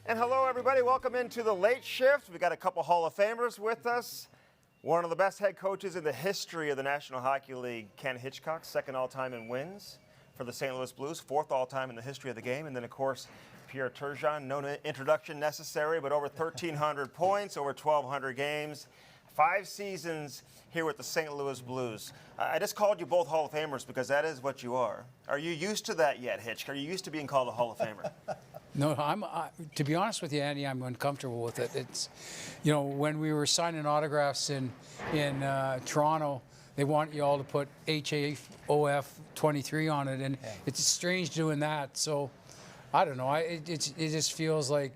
And hello, everybody. Welcome into the late shift. We got a couple Hall of Famers with us. One of the best head coaches in the history of the National Hockey League, Ken Hitchcock, second all-time in wins for the St. Louis Blues, fourth all-time in the history of the game. And then, of course, Pierre Turgeon, no introduction necessary, but over 1,300 points, over 1,200 games, 5 seasons here with the St. Louis Blues. I just called you both Hall of Famers because that is what you are. Are you used to that yet, Hitch? Are you used to being called a Hall of Famer? No, to be honest with you, Andy, I'm uncomfortable with it. It's, you know, when we were signing autographs in Toronto, they want you all to put HAOF 23 on it, and it's strange doing that. So, I don't know. It just feels like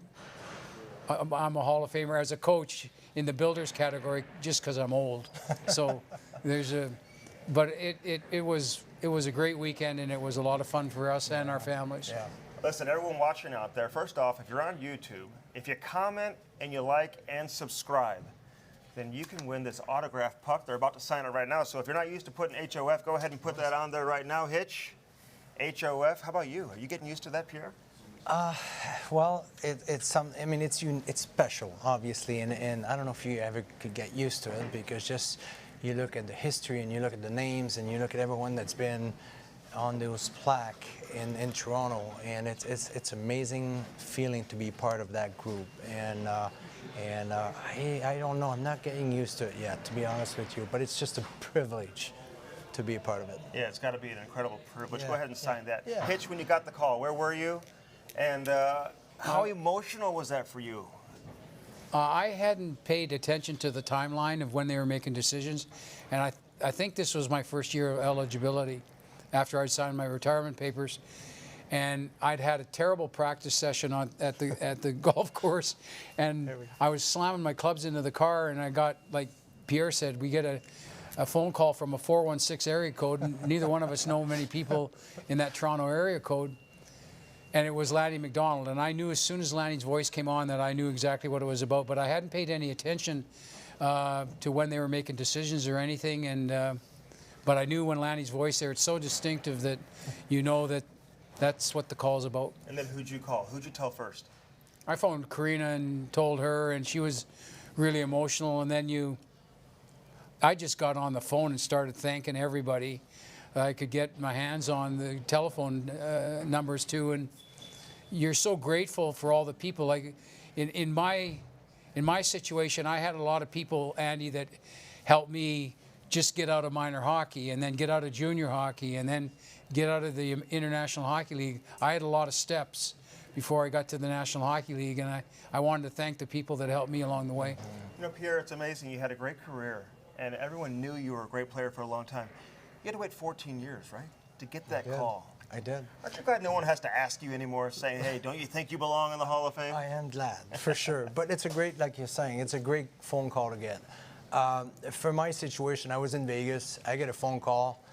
I'm a Hall of Famer as a coach in the builders category just because I'm old. So but it was a great weekend, and it was a lot of fun for us and our families. Yeah. Listen, everyone watching out there, first off, if you're on YouTube, if you comment and you like and subscribe, then you can win this autographed puck. They're about to sign it right now. So if you're not used to putting HOF, go ahead and put that on there right now, Hitch. HOF. How about you? Are you getting used to that, Pierre? Well, it's special, obviously, and I don't know if you ever could get used to it, because just you look at the history and you look at the names and you look at everyone that's been on those plaque in Toronto, and it's amazing feeling to be part of that group, and I don't know, I'm not getting used to it yet, to be honest with you, but it's just a privilege to be a part of it. Yeah, it's got to be an incredible privilege. Yeah, go ahead and sign that. Yeah. Hitch, when you got the call, where were you? And how emotional was that for you? I hadn't paid attention to the timeline of when they were making decisions, and I think this was my first year of eligibility after I'd signed my retirement papers, and I'd had a terrible practice session at the golf course, and I was slamming my clubs into the car, and I got, like Pierre said, we get a phone call from a 416 area code, and neither one of us know many people in that Toronto area code, and it was Lanny McDonald, and I knew as soon as Lanny's voice came on that I knew exactly what it was about, but I hadn't paid any attention to when they were making decisions or anything, and but I knew when Lanny's voice there, it's so distinctive that you know that that's what the call's about. And then who'd you call? Who'd you tell first? I phoned Karina and told her, and she was really emotional, and then I just got on the phone and started thanking everybody I could get my hands on, the telephone numbers too, and you're so grateful for all the people. Like in my situation, I had a lot of people, Andy, that helped me just get out of minor hockey, and then get out of junior hockey, and then get out of the International Hockey League. I had a lot of steps before I got to the National Hockey League, and I wanted to thank the people that helped me along the way. You know, Pierre, it's amazing. You had a great career, and everyone knew you were a great player for a long time. You had to wait 14 years, right, to get that call? I did. Aren't you glad no one has to ask you anymore, saying, hey, don't you think you belong in the Hall of Fame? I am glad, for sure. But it's a great, like you're saying, it's a great phone call to get. For my situation, I was in Vegas. I get a phone call,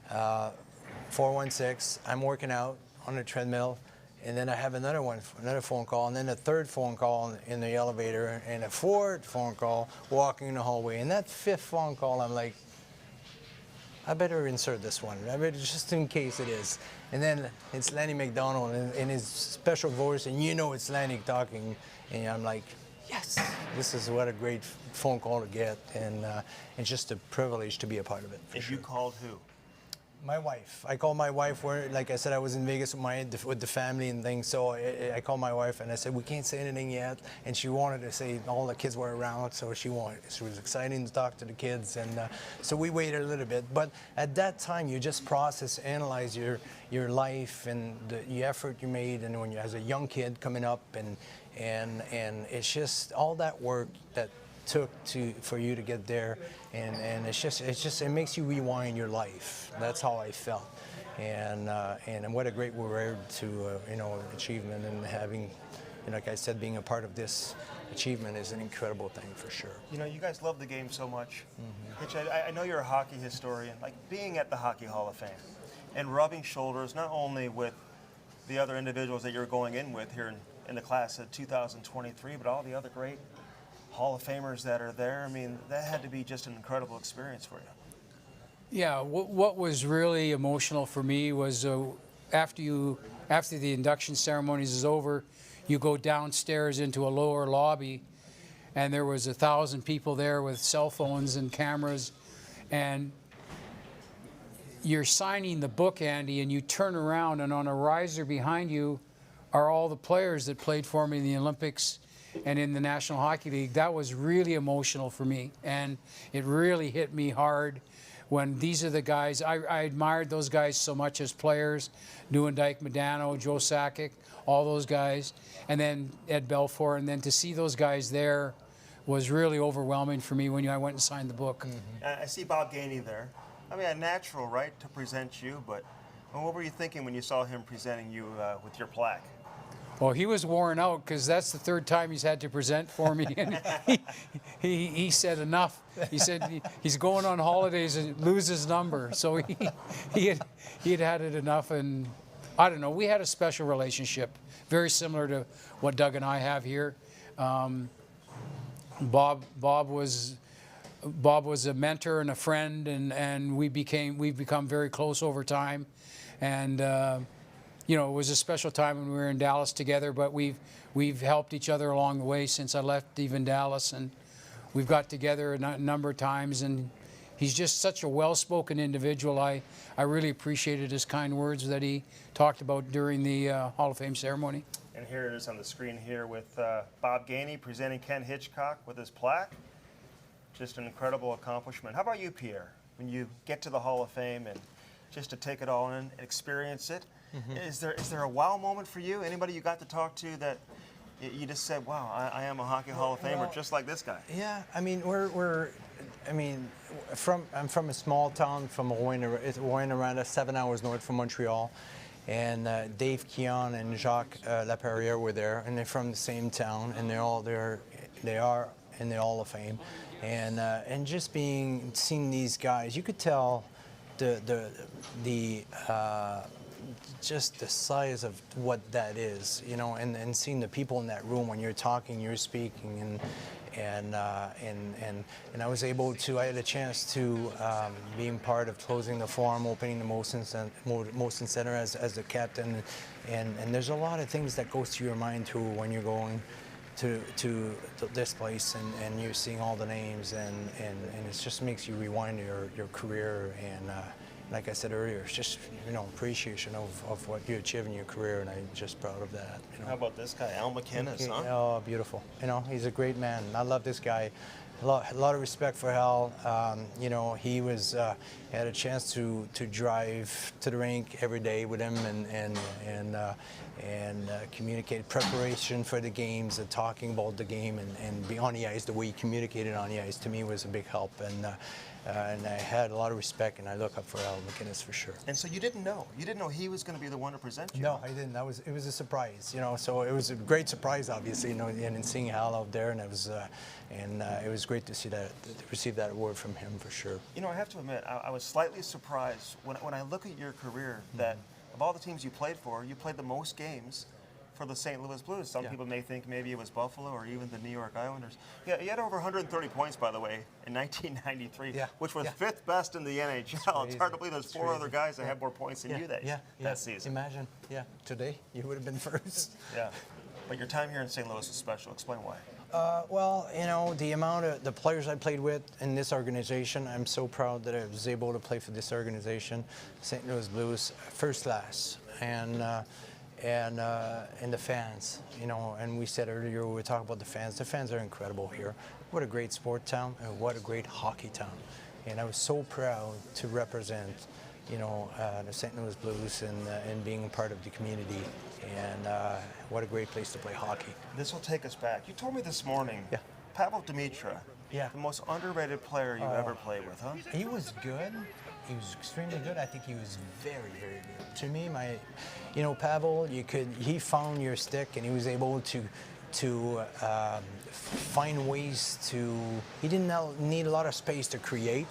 416. I'm working out on the treadmill, and then I have another phone call, and then a third phone call in the elevator, and a fourth phone call walking in the hallway. And that fifth phone call, I'm like, I better insert this one. I better, just in case it is. And then it's Lanny McDonald in his special voice, and you know it's Lanny talking, and I'm like, yes, this is what a great phone call to get, and it's just a privilege to be a part of it. If you called who? My wife. I called my wife. Like I said, I was in Vegas with the family and things. So I called my wife and I said, we can't say anything yet. And she wanted to say all the kids were around, so she was excited to talk to the kids, and so we waited a little bit. But at that time, you just process, analyze your life and the effort you made, and when you as a young kid coming up, and it's just all that work that took for you to get there, and it makes you rewind your life. That's how I felt, and what a great reward to achievement, and having, like I said, being a part of this achievement is an incredible thing for sure. You know, you guys love the game so much. Hitch, I know you're a hockey historian. Like being at the Hockey Hall of Fame and rubbing shoulders not only with the other individuals that you're going in with here in the class of 2023, but all the other great Hall of Famers that are there. I mean, that had to be just an incredible experience for you. Yeah, what was really emotional for me was after the induction ceremonies is over, you go downstairs into a lower lobby, and there was 1,000 people there with cell phones and cameras, and you're signing the book, Andy, and you turn around, and on a riser behind you are all the players that played for me in the Olympics and in the National Hockey League. That was really emotional for me, and it really hit me hard when these are the guys. I admired those guys so much as players, Nieuwendyk, Modano, Joe Sakic, all those guys, and then Ed Belfour, and then to see those guys there was really overwhelming for me when I went and signed the book. I see Bob Gainey there. I mean, a natural, right, to present you, but what were you thinking when you saw him presenting you with your plaque? Well, he was worn out because that's the third time he's had to present for me. And he said enough. He said he's going on holidays and lose his number. So he had it enough. And I don't know, we had a special relationship, very similar to what Doug and I have here. Bob was a mentor and a friend, and we've become very close over time. And you know, it was a special time when we were in Dallas together, but we've helped each other along the way since I left even Dallas, and we've got together a number of times, and he's just such a well-spoken individual. I really appreciated his kind words that he talked about during the Hall of Fame ceremony. And here it is on the screen here with Bob Gainey presenting Ken Hitchcock with his plaque. Just an incredible accomplishment. How about you, Pierre? When you get to the Hall of Fame and just to take it all in and experience it, is there a wow moment for you? Anybody you got to talk to that you just said, wow, I am a Hockey Hall of Famer, just like this guy? Yeah, I mean, I'm from a small town, from Rouyn-Noranda, 7 hours north from Montreal, and Dave Keon and Jacques Laperriere were there, and they're from the same town, and they are in the Hall of Fame, and just seeing these guys, you could tell just the size of what that is, you know, and seeing the people in that room when you're talking, you're speaking, and I was able to. I had a chance to being part of closing the forum, opening the Molson Center as the captain, and there's a lot of things that goes through your mind too when you're going to this place and you're seeing all the names and it just makes you rewind your career and. Like I said earlier, it's just, you know, appreciation of what you achieved in your career, and I'm just proud of that. You know. How about this guy, Al McInnes, huh? Oh, beautiful. You know, he's a great man. I love this guy. A lot of respect for Al. You know, he had a chance to drive to the rink every day with him and communicate preparation for the games and talking about the game and be on the ice. The way he communicated on the ice to me was a big help. And I had a lot of respect, and I look up for Al McInnes for sure. And so you didn't know he was going to be the one to present you? No, I didn't. It was a surprise, you know. So it was a great surprise, obviously, you know, and seeing Al out there, and it was great to receive that award from him for sure. You know, I have to admit, I was slightly surprised when I look at your career that of all the teams you played for, you played the most games for the St. Louis Blues. Some people may think maybe it was Buffalo or even the New York Islanders. Yeah, you had over 130 points, by the way, in 1993, which was fifth best in the NHL. It's hard to believe there's four other guys that had more points than you that season. Imagine, today you would have been first. Yeah, but your time here in St. Louis is special. Explain why. Well, you know, the amount of the players I played with in this organization, I'm so proud that I was able to play for this organization, St. Louis Blues, first class, and the fans, you know, and we said earlier, we were talking about the fans. The fans are incredible here. What a great sport town, and what a great hockey town. And I was so proud to represent, you know, the St. Louis Blues and being part of the community. And what a great place to play hockey. This will take us back. You told me this morning, Pavel Demitra, the most underrated player you ever played with, huh? He was good. He was extremely good. I think he was very, very good. To me, Pavel, he found your stick, and he was able to find ways to. He didn't need a lot of space to create,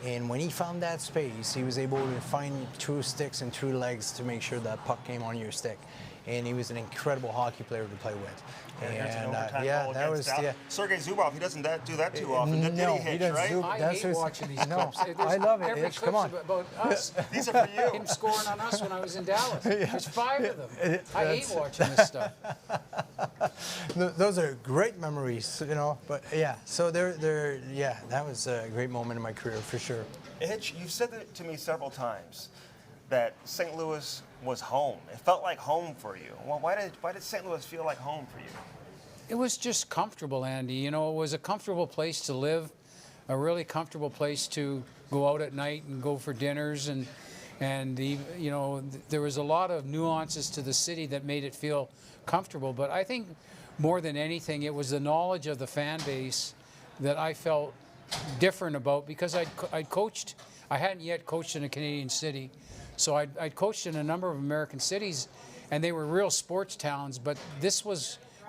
and when he found that space, he was able to find true sticks and true legs to make sure that puck came on your stick. And he was an incredible hockey player to play with. And that was Sergei Zubov. He doesn't do that too often. No, he doesn't. Right? I hate watching these clips. I love it. Every Come on. about us. These are for you. Him scoring on us when I was in Dallas. There's 5 of them. I hate watching this stuff. Those are great memories, you know. But yeah, so yeah, that was a great moment in my career for sure. Hitch, you've said that to me several times that St. Louis was home. It felt like home for you. Well, why did St. Louis feel like home for you? It was just comfortable, Andy. You know, it was a comfortable place to live, a really comfortable place to go out at night and go for dinners, and you know, there was a lot of nuances to the city that made it feel comfortable. But I think more than anything, it was the knowledge of the fan base that I felt different about, because I'd coached. I hadn't yet coached in a Canadian city, so I'd coached in a number of American cities, and they were real sports towns. But this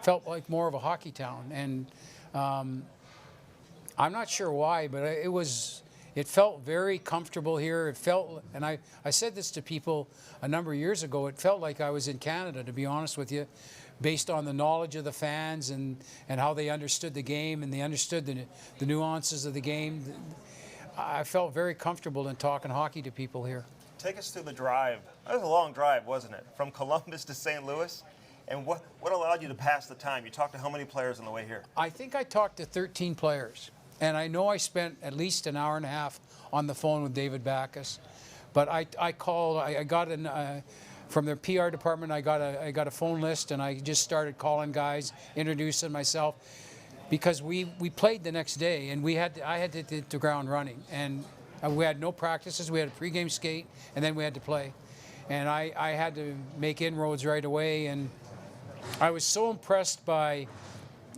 felt like more of a hockey town, and I'm not sure why, but it felt very comfortable here. It felt, and I said this to people a number of years ago, it felt like I was in Canada, to be honest with you, based on the knowledge of the fans and how they understood the game, and they understood the nuances of the game. I felt very comfortable in talking hockey to people here. Take us through the drive. That was a long drive, wasn't it? From Columbus to St. Louis? And what allowed you to pass the time? You talked to how many players on the way here? I think I talked to 13 players. And I know I spent at least an hour and a half on the phone with David Backus. But I called, I got from their PR department, I got a phone list, and I just started calling guys, introducing myself. Because we played the next day, and I had to hit the ground running. And we had no practices. We had a pregame skate, and then we had to play. And I had to make inroads right away. And I was so impressed by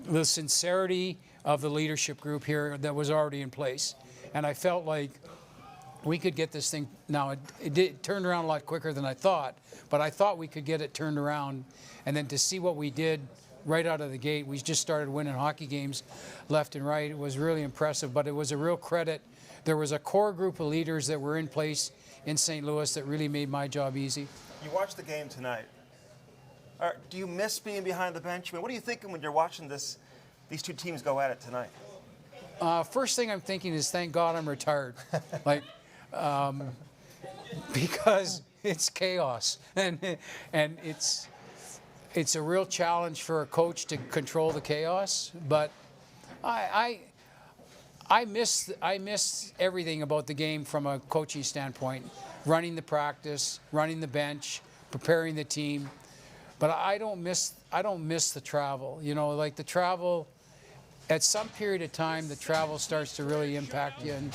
the sincerity of the leadership group here that was already in place. And I felt like we could get this thing. Now, it turned around a lot quicker than I thought, but I thought we could get it turned around. And then to see what we did right out of the gate, we just started winning hockey games left and right. It was really impressive, but it was a real credit. There was a core group of leaders that were in place in St. Louis that really made my job easy. You watched the game tonight. Do you miss being behind the bench? I mean, what are you thinking when you're watching these two teams go at it tonight? First thing I'm thinking is, thank God I'm retired. Because it's chaos, and it's a real challenge for a coach to control the chaos. But I miss everything about the game from a coaching standpoint, running the practice, running the bench, preparing the team. But I don't miss the travel. You know, like the travel, at some period of time, the travel starts to really impact you. And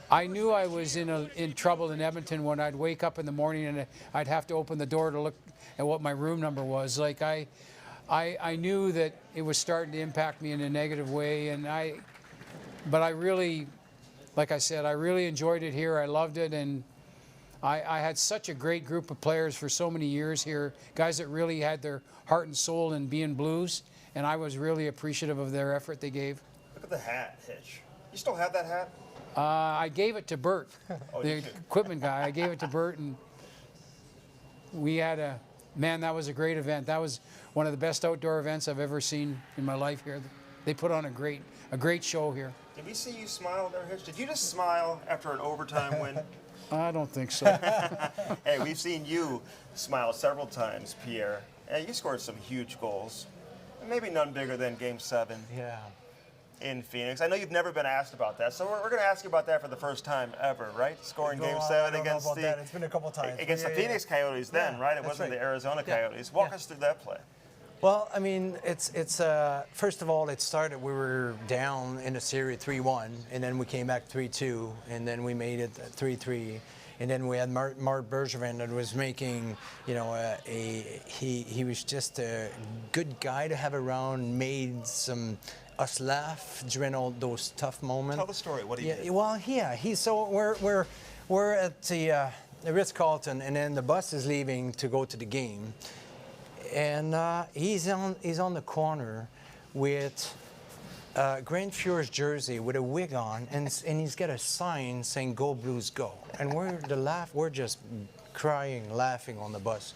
I knew I was in trouble in Edmonton when I'd wake up in the morning and I'd have to open the door to look at what my room number was. Like I knew that it was starting to impact me in a negative way. But I really, like I said, I really enjoyed it here. I loved it, and I had such a great group of players for so many years here, guys that really had their heart and soul in being Blues, and I was really appreciative of their effort they gave. Look at the hat, Hitch. You still have that hat? I gave it to Bert, the equipment guy. I gave it to Bert, and we had that was a great event. That was one of the best outdoor events I've ever seen in my life here. They put on a great show here. Did we see you smile there, Hitch? Did you just smile after an overtime win? I don't think so. Hey, we've seen you smile several times, Pierre. Hey, you scored some huge goals. Maybe none bigger than Game 7 in Phoenix. I know you've never been asked about that, so we're going to ask you about that for the first time ever, right? Scoring Game 7 against it's been a couple times. Against the Phoenix Coyotes then, right? It wasn't the Arizona Coyotes. Walk us through that play. Well, I mean, it's first of all, it started, we were down in the series 3-1, and then we came back 3-2, and then we made it 3-3. And then we had Marc Bergevin that was making, you know, he was just a good guy to have around, made us laugh during all those tough moments. Tell the story. What do you do? Well, yeah, so we're at the Ritz-Carlton, and then the bus is leaving to go to the game. And he's on the corner with Grant Fuhr's jersey with a wig on, and he's got a sign saying "Go Blues, Go!" And we're just crying, laughing on the bus,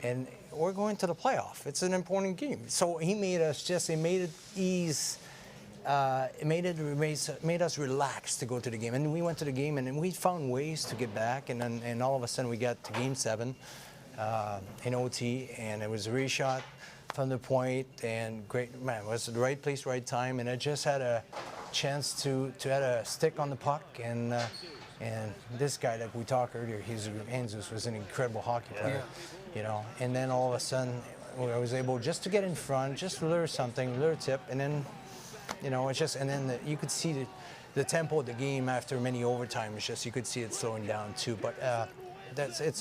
and we're going to the playoff. It's an important game. So he made us made us relax to go to the game, and we went to the game, and we found ways to get back, and all of a sudden we got to Game 7. In OT, and it was a reshot. from the point, and great, man, it was the right place, right time, and I just had a chance to add a stick on the puck, and this guy, like we talked earlier, Jesus was an incredible hockey player, you know, and then all of a sudden, I was able just to get in front, just lure something, lure tip, and then, you know, it's just, and then you could see the tempo of the game after many overtimes, just you could see it slowing down too, but it's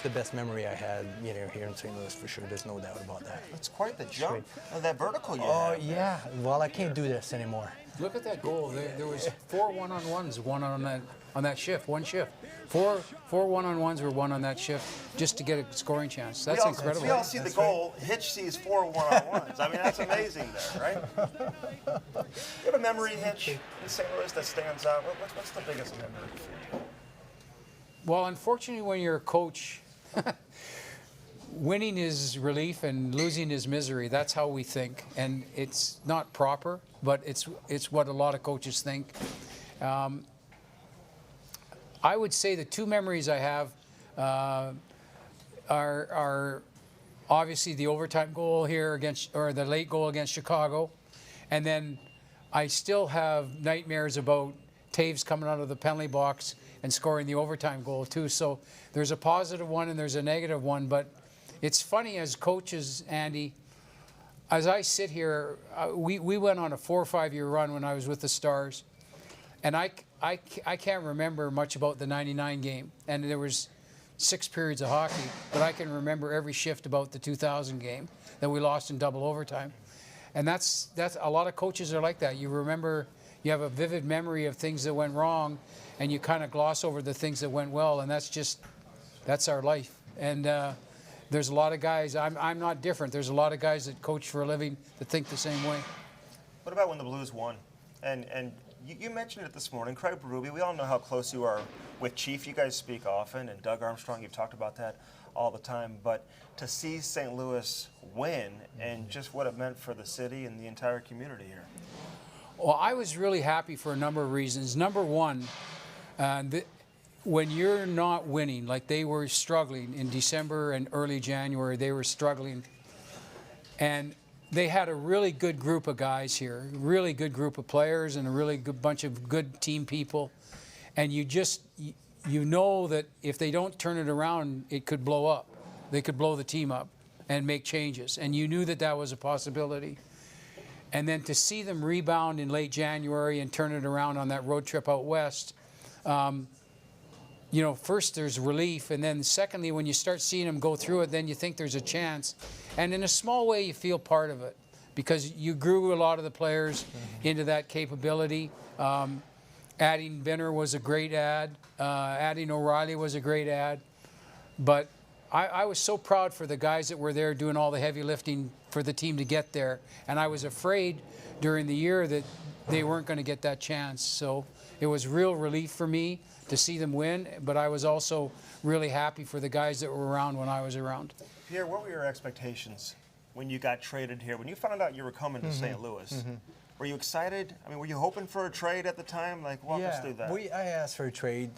the best memory I had, you know, here in St. Louis for sure. There's no doubt about that. That's quite the jump. Oh, that vertical you Oh have. yeah. Well, I can't do this anymore. Look at that goal. There was 4 one-on-ones, one on that shift, one shift. Four one-on-ones were one on that shift just to get a scoring chance. That's incredible. We all see the goal. Hitch sees 4 one-on-ones. I mean, that's amazing there, right? You have a memory, Hitch, in St. Louis that stands out? What's the biggest memory for you? Well, unfortunately, when you're a coach, winning is relief and losing is misery. That's how we think, and it's not proper, but it's what a lot of coaches think. I would say the 2 memories I have are obviously the overtime goal here or the late goal against Chicago, and then I still have nightmares about Taves coming out of the penalty box and scoring the overtime goal too. So there's a positive one and there's a negative one, but it's funny as coaches, Andy, as I sit here, we went on a 4 or 5 year run when I was with the Stars, and I can't remember much about the 99 game, and there was 6 periods of hockey, but I can remember every shift about the 2000 game that we lost in double overtime. And that's a lot of coaches are like that. You remember, you have a vivid memory of things that went wrong, and you kind of gloss over the things that went well, and that's our life. And there's a lot of guys, I'm not different. There's a lot of guys that coach for a living that think the same way. What about when the Blues won? And you mentioned it this morning, Craig Berube, we all know how close you are with Chief. You guys speak often, and Doug Armstrong, you've talked about that all the time. But to see St. Louis win and just what it meant for the city and the entire community here. Well, I was really happy for a number of reasons. Number one, when you're not winning, like they were struggling in December and early January, they were struggling. And they had a really good group of guys here, really good group of players and a really good bunch of good team people. And you know that if they don't turn it around, it could blow up. They could blow the team up and make changes. And you knew that that was a possibility. And then to see them rebound in late January and turn it around on that road trip out west, you know, first there's relief, and then secondly, when you start seeing them go through it, then you think there's a chance. And in a small way, you feel part of it because you grew a lot of the players into that capability. Adding Benner was a great add. Adding O'Reilly was a great add. But I was so proud for the guys that were there doing all the heavy lifting for the team to get there. And I was afraid during the year that they weren't going to get that chance. So it was real relief for me to see them win, but I was also really happy for the guys that were around when I was around. Pierre, what were your expectations when you got traded here? When you found out you were coming to St. Louis, were you excited? I mean, were you hoping for a trade at the time? Like, walk us through that. I asked for a trade,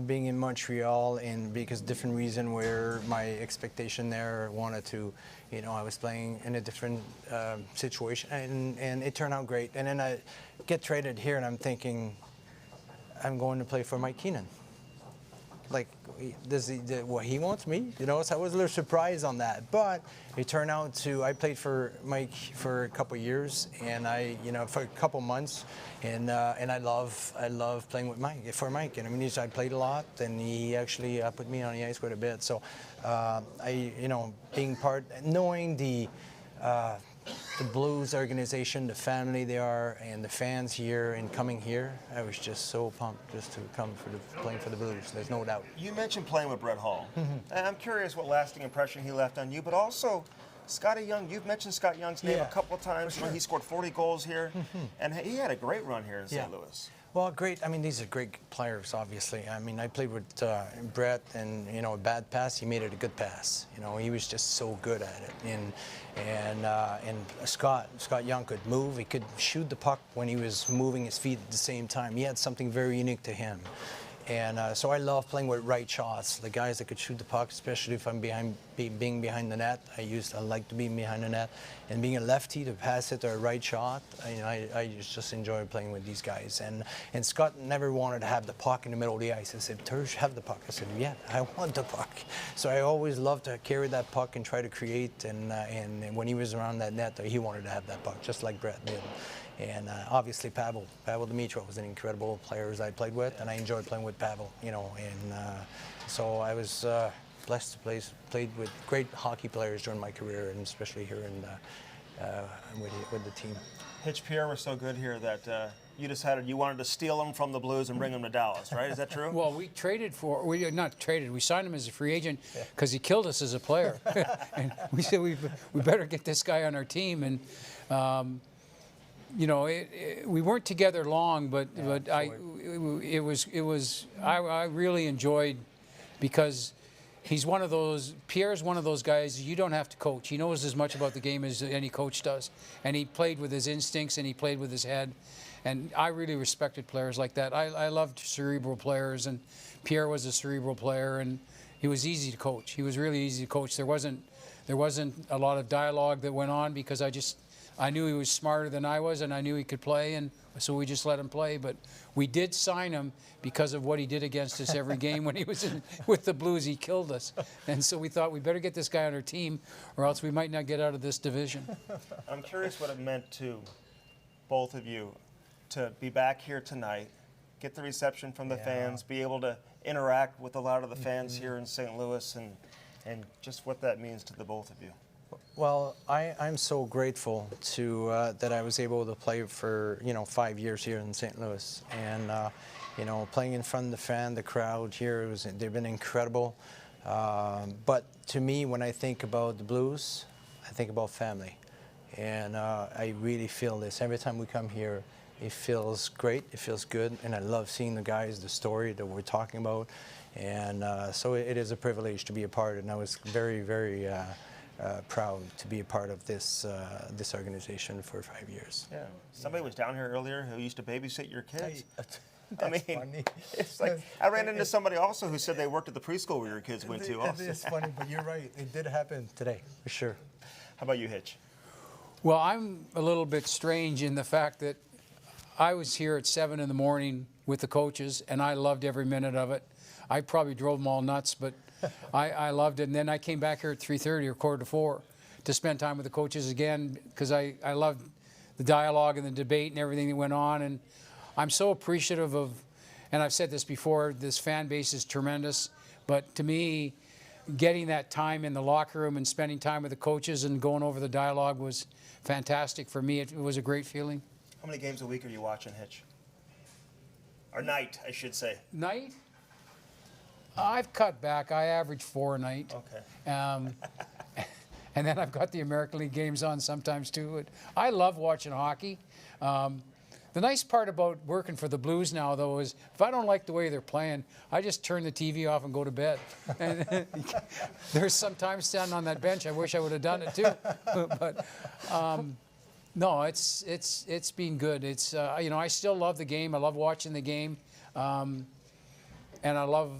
being in Montreal, and because different reason where my expectation there wanted to, you know, I was playing in a different situation, and it turned out great. And then I get traded here, and I'm thinking, I'm going to play for Mike Keenan. Like, what he wants me, you know, so I was a little surprised on that. But it turned out I played for Mike for a couple years, and for a couple months, and I love playing with Mike, for Mike. And I mean, I played a lot, and he actually put me on the ice quite a bit. So, being part, knowing the Blues organization, the family they are, and the fans here, and coming here, I was just so pumped just to come playing for the Blues. There's no doubt. You mentioned playing with Brett Hall. And I'm curious what lasting impression he left on you, but also Scotty Young. You've mentioned Scott Young's name a couple of times. Sure. He scored 40 goals here, and he had a great run here in St. Louis. Well, great. I mean, these are great players, obviously. I mean, I played with Brett, and, you know, a bad pass, he made it a good pass. You know, he was just so good at it. And Scott Young could move. He could shoot the puck when he was moving his feet at the same time. He had something very unique to him. And so I love playing with right shots, the guys that could shoot the puck, especially if I'm behind being behind the net. I like to be behind the net, and being a lefty to pass it or a right shot. I just enjoy playing with these guys. And Scott never wanted to have the puck in the middle of the ice. I said, Turge, have the puck. I said, yeah, I want the puck. So I always loved to carry that puck and try to create. And when he was around that net, he wanted to have that puck, just like Brett did. And obviously Pavel Dimitrov was an incredible player I played with, and I enjoyed playing with Pavel, you know. And so I was blessed to played with great hockey players during my career, and especially here with the team. Hitch, Pierre was so good here that you decided you wanted to steal him from the Blues and bring him to Dallas, right? Is that true? Well, we signed him as a free agent because he killed us as a player. And we said we better get this guy on our team. And you know, we weren't together long, but I really enjoyed, because he's one of those. Pierre's one of those guys you don't have to coach. He knows as much about the game as any coach does, and he played with his instincts and he played with his head. And I really respected players like that. I loved cerebral players, and Pierre was a cerebral player, and he was easy to coach. He was really easy to coach. There wasn't a lot of dialogue that went on, because I knew he was smarter than I was, and I knew he could play, and so we just let him play. But we did sign him because of what he did against us every game when he was with the Blues. He killed us. And so we thought we better get this guy on our team, or else we might not get out of this division. I'm curious what it meant to both of you to be back here tonight, get the reception from the fans, be able to interact with a lot of the fans here in St. Louis, and just what that means to the both of you. Well, I'm so grateful to that I was able to play for 5 years here in St. Louis, and playing in front of the crowd here, they've been incredible. But to me, when I think about the Blues, I think about family, and I really feel this every time we come here. It feels great. It feels good, and I love seeing the guys, the story that we're talking about, and so it is a privilege to be a part of it. And I was very, very proud to be a part of this organization for 5 years. Yeah, somebody was down here earlier who used to babysit your kids. I mean, funny. It's like I ran into somebody also who said they worked at the preschool where your kids went to. Also. It is funny, but you're right. It did happen today, for sure. How about you, Hitch? Well, I'm a little bit strange in the fact that I was here at 7 in the morning with the coaches, and I loved every minute of it. I probably drove them all nuts, but I loved it. And then I came back here at 3:30 or 3:45 to spend time with the coaches again, because I loved the dialogue and the debate and everything that went on. And I'm so appreciative of, and I've said this before, this fan base is tremendous. But to me, getting that time in the locker room and spending time with the coaches and going over the dialogue was fantastic for me. It was a great feeling. How many games a week are you watching, Hitch? Or night, I should say. Night? I've cut back. I average 4 a night. Okay. And then I've got the American League games on sometimes too. I love watching hockey. The nice part about working for the Blues now, though, is if I don't like the way they're playing, I just turn the TV off and go to bed. And there's some time standing on that bench. I wish I would have done it too. But no, it's been good. It's I still love the game. I love watching the game, and I love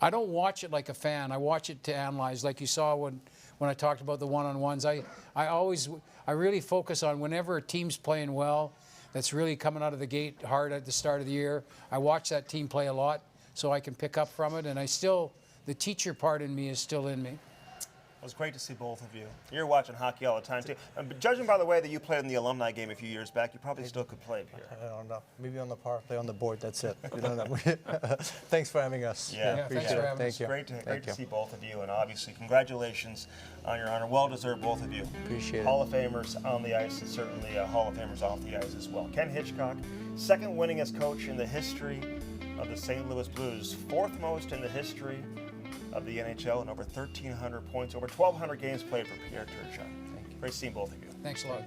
I don't watch it like a fan. I watch it to analyze, like you saw when I talked about the one-on-ones. I really focus on whenever a team's playing well, that's really coming out of the gate hard at the start of the year. I watch that team play a lot, so I can pick up from it. And the teacher part in me is still in me. It was great to see both of you. You're watching hockey all the time, too. But judging by the way that you played in the alumni game a few years back, you probably still could play here. I don't know. Maybe on the power play on the board, that's it. We don't know. Thanks for having us. Yeah, thanks for having us. Great to see both of you, and obviously congratulations on your honor. Well-deserved, both of you. Appreciate it. Hall of Famers on the ice, and certainly Hall of Famers off the ice as well. Ken Hitchcock, second winningest coach in the history of the St. Louis Blues, fourth most in the history of the NHL, and over 1,300 points, over 1,200 games played for Pierre Turgeon. Great seeing both of you. Thanks a lot.